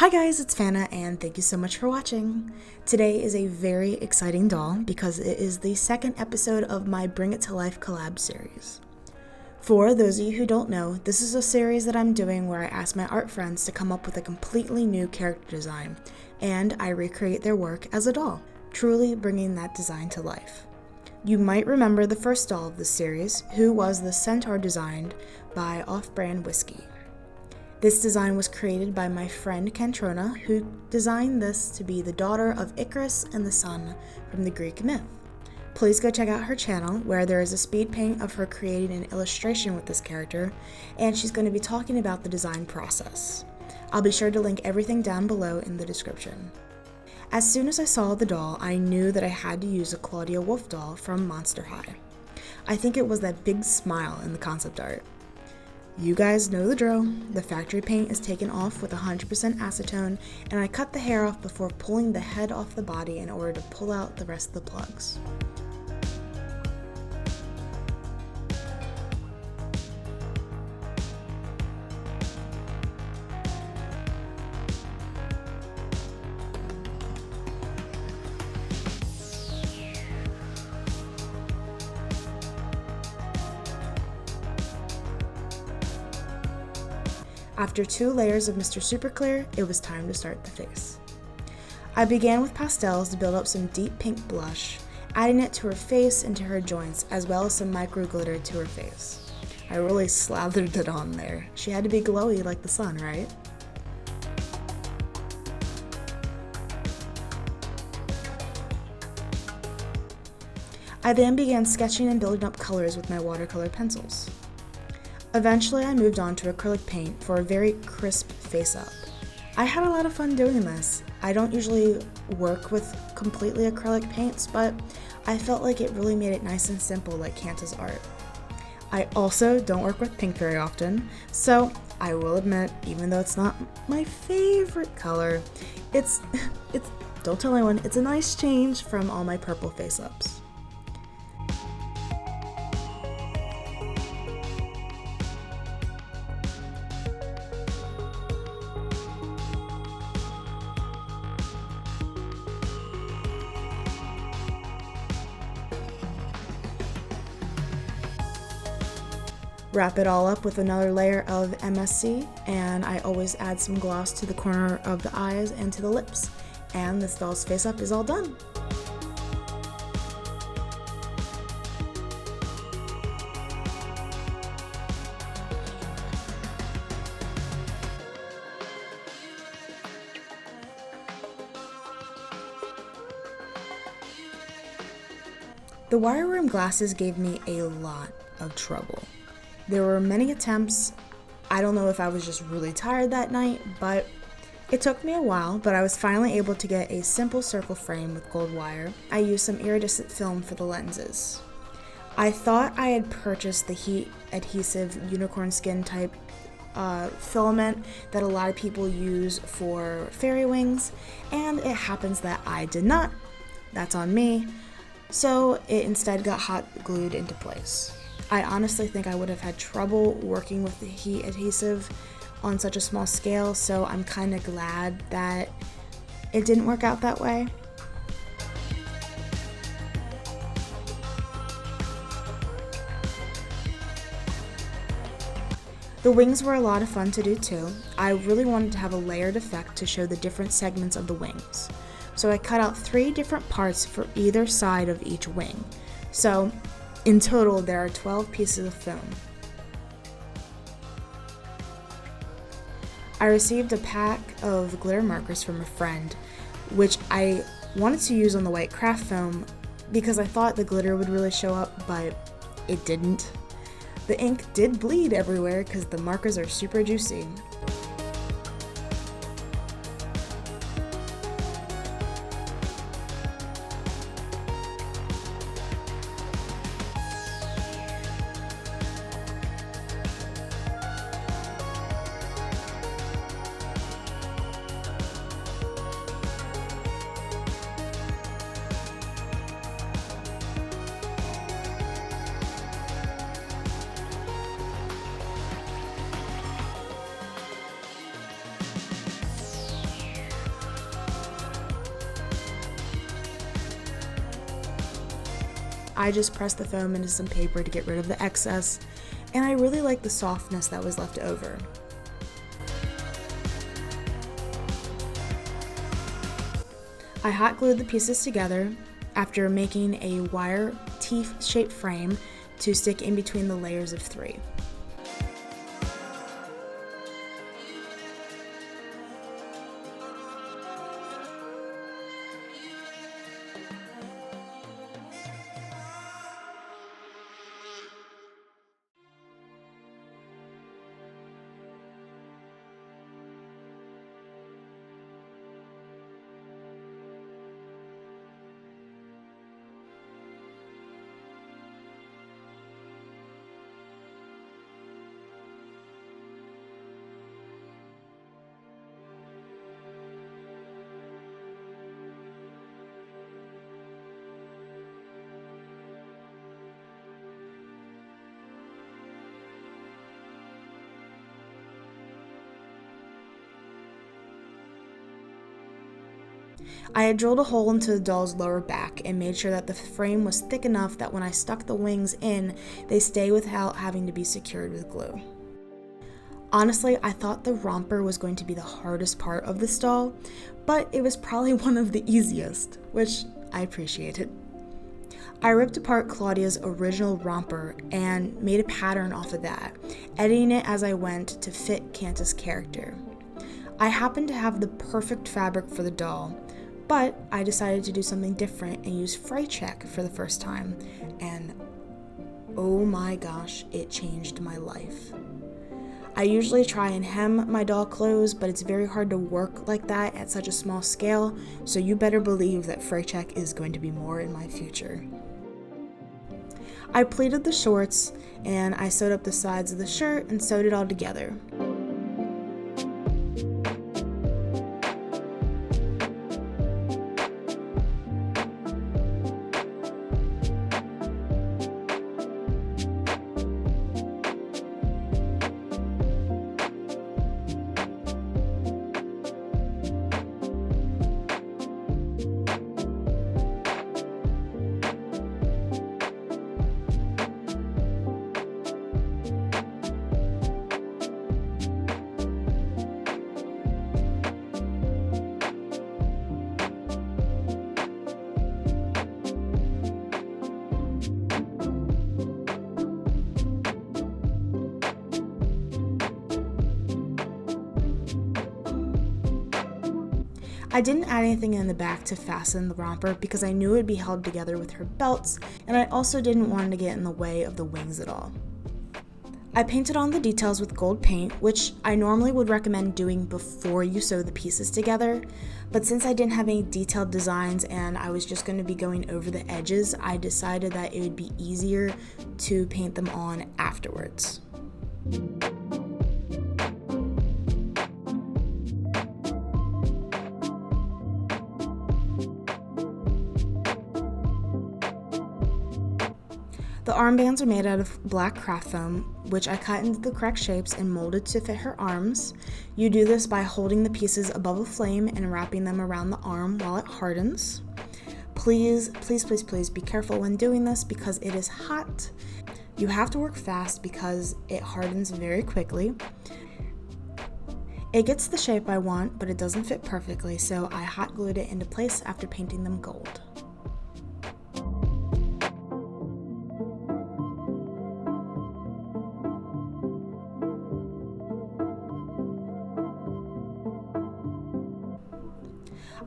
Hi guys, it's Fana and thank you so much for watching. Today is a very exciting doll because it is the second episode of my Bring It to Life collab series. For those of you who don't know, this is a series that I'm doing where I ask my art friends to come up with a completely new character design and I recreate their work as a doll, truly bringing that design to life. You might remember the first doll of this series, who was the centaur designed by Off-Brand Whiskey. This design was created by my friend Cantrona, who designed this to be the daughter of Icarus and the sun from the Greek myth. Please go check out her channel, where there is a speed paint of her creating an illustration with this character, and she's going to be talking about the design process. I'll be sure to link everything down below in the description. As soon as I saw the doll, I knew that I had to use a Claudia Wolf doll from Monster High. I think it was that big smile in the concept art. You guys know the drill. The factory paint is taken off with 100% acetone, and I cut the hair off before pulling the head off the body in order to pull out the rest of the plugs. After 2 layers of Mr. Super Clear, it was time to start the face. I began with pastels to build up some deep pink blush, adding it to her face and to her joints, as well as some micro glitter to her face. I really slathered it on there. She had to be glowy like the sun, right? I then began sketching and building up colors with my watercolor pencils. Eventually, I moved on to acrylic paint for a very crisp face-up. I had a lot of fun doing this. I don't usually work with completely acrylic paints, but I felt like it really made it nice and simple like Canta's art. I also don't work with pink very often, so I will admit, even though it's not my favorite color, it's don't tell anyone, it's a nice change from all my purple face-ups. Wrap it all up with another layer of MSC, and I always add some gloss to the corner of the eyes and to the lips. And this doll's face up is all done. The wire rim glasses gave me a lot of trouble. There were many attempts. I don't know if I was just really tired that night, but it took me a while, but I was finally able to get a simple circle frame with gold wire. I used some iridescent film for the lenses. I thought I had purchased the heat adhesive unicorn skin type filament that a lot of people use for fairy wings, and it happens that I did not. That's on me. So it instead got hot glued into place. I honestly think I would have had trouble working with the heat adhesive on such a small scale, so I'm kind of glad that it didn't work out that way. The wings were a lot of fun to do too. I really wanted to have a layered effect to show the different segments of the wings. So I cut out 3 different parts for either side of each wing. So in total, there are 12 pieces of film. I received a pack of glitter markers from a friend, which I wanted to use on the white craft foam because I thought the glitter would really show up, but it didn't. The ink did bleed everywhere because the markers are super juicy. I just pressed the foam into some paper to get rid of the excess, and I really like the softness that was left over. I hot glued the pieces together after making a wire T-shaped frame to stick in between the layers of 3. I had drilled a hole into the doll's lower back and made sure that the frame was thick enough that when I stuck the wings in, they stay without having to be secured with glue. Honestly, I thought the romper was going to be the hardest part of this doll, but it was probably one of the easiest, which I appreciated. I ripped apart Claudia's original romper and made a pattern off of that, editing it as I went to fit Canta's character. I happened to have the perfect fabric for the doll, but I decided to do something different and use fray check for the first time, and oh my gosh, it changed my life. I usually try and hem my doll clothes, but it's very hard to work like that at such a small scale, so you better believe that fray check is going to be more in my future. I pleated the shorts, and I sewed up the sides of the shirt and sewed it all together. I didn't add anything in the back to fasten the romper because I knew it would be held together with her belts, and I also didn't want it to get in the way of the wings at all. I painted on the details with gold paint, which I normally would recommend doing before you sew the pieces together, but since I didn't have any detailed designs and I was just going to be going over the edges, I decided that it would be easier to paint them on afterwards. The armbands are made out of black craft foam, which I cut into the correct shapes and molded to fit her arms. You do this by holding the pieces above a flame and wrapping them around the arm while it hardens. Please, please, please, please be careful when doing this because it is hot. You have to work fast because it hardens very quickly. It gets the shape I want, but it doesn't fit perfectly, so I hot glued it into place after painting them gold.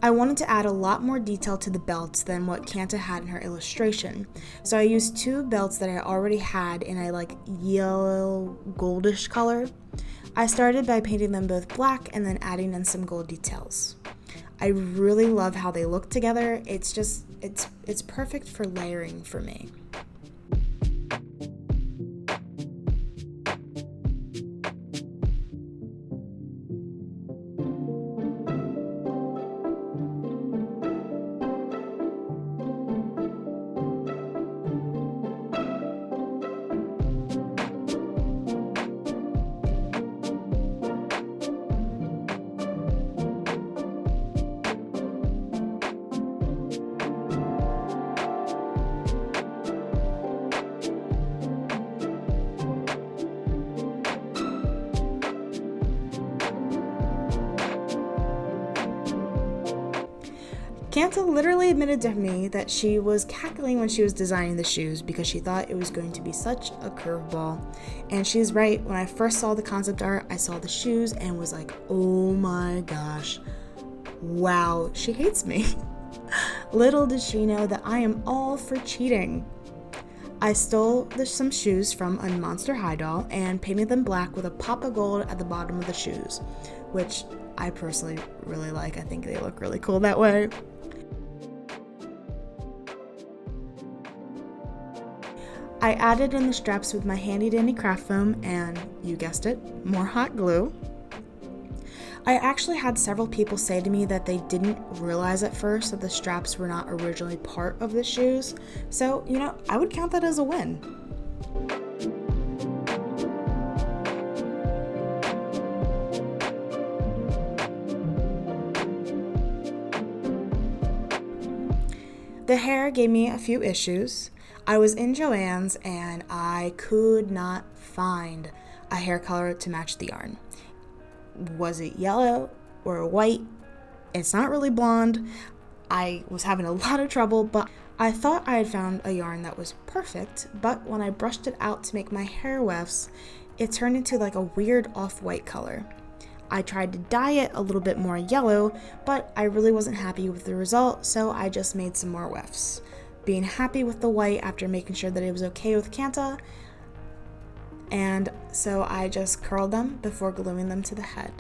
I wanted to add a lot more detail to the belts than what Canta had in her illustration, so I used 2 belts that I already had in a yellow goldish color. I started by painting them both black and then adding in some gold details. I really love how they look together. It's perfect for layering for me. Canta literally admitted to me that she was cackling when she was designing the shoes because she thought it was going to be such a curveball. And she's right. When I first saw the concept art, I saw the shoes and was like, oh my gosh, wow, she hates me. Little did she know that I am all for cheating. I stole some shoes from a Monster High doll and painted them black with a pop of gold at the bottom of the shoes, which I personally really like. I think they look really cool that way. I added in the straps with my handy dandy craft foam and, you guessed it, more hot glue. I actually had several people say to me that they didn't realize at first that the straps were not originally part of the shoes, so, I would count that as a win. The hair gave me a few issues. I was in Joann's and I could not find a hair color to match the yarn. Was it yellow or white? It's not really blonde. I was having a lot of trouble, but I thought I had found a yarn that was perfect, but when I brushed it out to make my hair wefts, it turned into like a weird off-white color. I tried to dye it a little bit more yellow, but I really wasn't happy with the result, so I just made some more wefts. Being happy with the white after making sure that it was okay with Canta, and so I just curled them before gluing them to the head.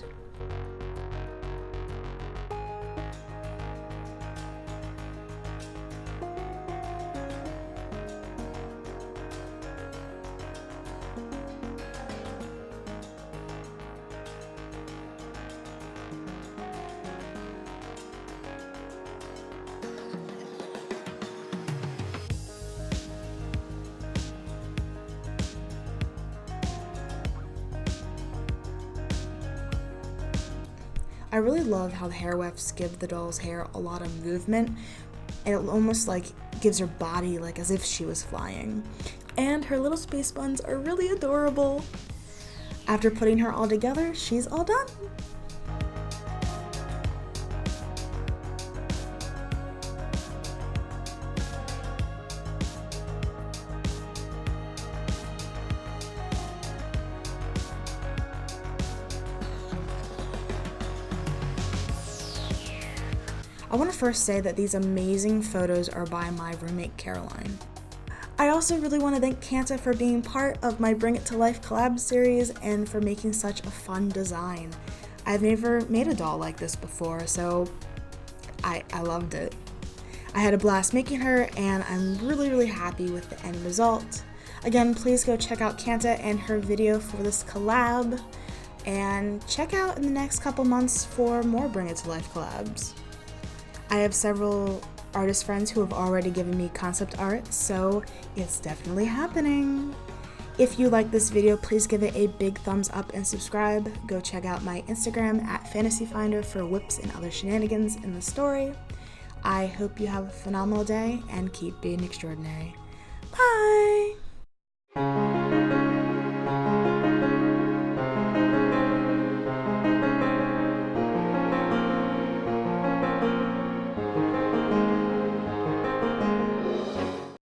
I really love how the hair wefts give the doll's hair a lot of movement, and it almost like gives her body like as if she was flying. And her little space buns are really adorable. After putting her all together, she's all done. I want to first say that these amazing photos are by my roommate Caroline. I also really want to thank Canta for being part of my Bring It to Life collab series and for making such a fun design. I've never made a doll like this before, so I loved it. I had a blast making her, and I'm really happy with the end result. Again, please go check out Canta and her video for this collab, and check out in the next couple months for more Bring It to Life collabs. I have several artist friends who have already given me concept art, so it's definitely happening. If you like this video, please give it a big thumbs up and subscribe. Go check out my Instagram at fanastyfinder for whips and other shenanigans in the story. I hope you have a phenomenal day and keep being extraordinary. Bye!